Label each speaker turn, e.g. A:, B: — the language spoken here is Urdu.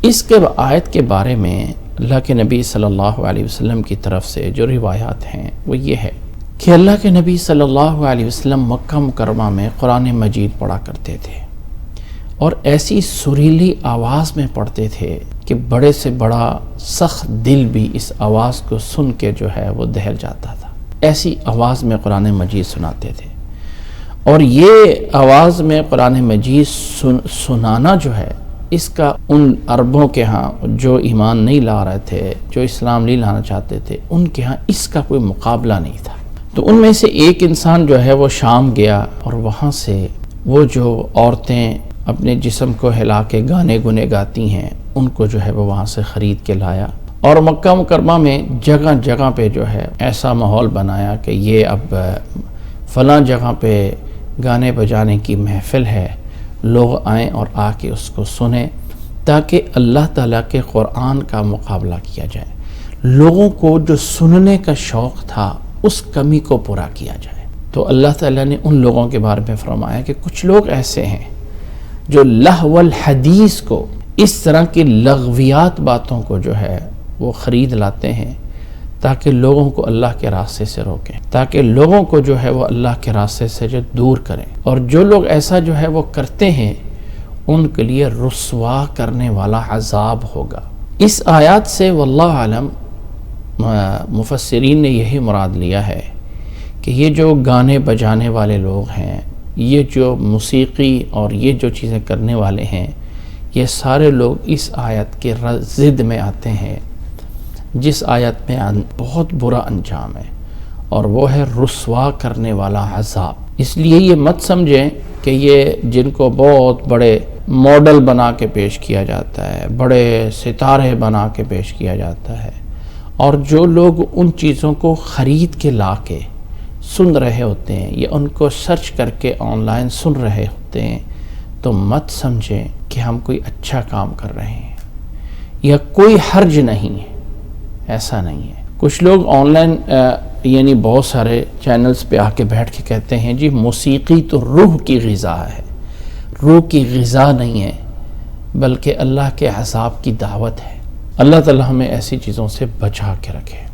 A: اس کے آیت کے بارے میں اللہ کے نبی صلی اللہ علیہ وسلم کی طرف سے جو روایات ہیں وہ یہ ہے کہ اللہ کے نبی صلی اللہ علیہ وسلم مکہ مکرمہ میں قرآن مجید پڑھا کرتے تھے، اور ایسی سریلی آواز میں پڑھتے تھے کہ بڑے سے بڑا سخت دل بھی اس آواز کو سن کے جو ہے وہ دہل جاتا تھا۔ ایسی آواز میں قرآن مجید سناتے تھے، اور یہ آواز میں قرآن مجید سنانا جو ہے، اس کا ان عربوں کے ہاں جو ایمان نہیں لا رہے تھے، جو اسلام نہیں لانا چاہتے تھے، ان کے ہاں اس کا کوئی مقابلہ نہیں تھا۔ تو ان میں سے ایک انسان جو ہے وہ شام گیا، اور وہاں سے وہ جو عورتیں اپنے جسم کو ہلا کے گانے گنے گاتی ہیں، ان کو جو ہے وہ وہاں سے خرید کے لایا، اور مکہ مکرمہ میں جگہ جگہ پہ جو ہے ایسا ماحول بنایا کہ یہ اب فلاں جگہ پہ گانے بجانے کی محفل ہے، لوگ آئیں اور آ کے اس کو سنیں، تاکہ اللہ تعالیٰ کے قرآن کا مقابلہ کیا جائے، لوگوں کو جو سننے کا شوق تھا اس کمی کو پورا کیا جائے۔ تو اللہ تعالیٰ نے ان لوگوں کے بارے میں فرمایا کہ کچھ لوگ ایسے ہیں جو لہو الحدیث کو، اس طرح کی لغویات باتوں کو جو ہے وہ خرید لاتے ہیں، تاکہ لوگوں کو اللہ کے راستے سے روکیں، تاکہ لوگوں کو جو ہے وہ اللہ کے راستے سے جو دور کریں۔ اور جو لوگ ایسا جو ہے وہ کرتے ہیں، ان کے لیے رسوا کرنے والا عذاب ہوگا۔ اس آیات سے واللہ عالم مفسرین نے یہی مراد لیا ہے کہ یہ جو گانے بجانے والے لوگ ہیں، یہ جو موسیقی اور یہ جو چیزیں کرنے والے ہیں، یہ سارے لوگ اس آیت کے ضد میں آتے ہیں، جس آیت میں بہت برا انجام ہے، اور وہ ہے رسوا کرنے والا عذاب۔ اس لیے یہ مت سمجھیں کہ یہ جن کو بہت بڑے ماڈل بنا کے پیش کیا جاتا ہے، بڑے ستارے بنا کے پیش کیا جاتا ہے، اور جو لوگ ان چیزوں کو خرید کے لا کے سن رہے ہوتے ہیں یا ان کو سرچ کر کے آن لائن سن رہے ہوتے ہیں، تو مت سمجھیں کہ ہم کوئی اچھا کام کر رہے ہیں یا کوئی حرج نہیں ہے، ایسا نہیں ہے۔ کچھ لوگ آن لائن یعنی بہت سارے چینلز پہ آ کے بیٹھ کے کہتے ہیں جی موسیقی تو روح کی غذا ہے، روح کی غذا نہیں ہے، بلکہ اللہ کے عذاب کی دعوت ہے۔ اللہ تعالی ہمیں ایسی چیزوں سے بچا کے رکھے۔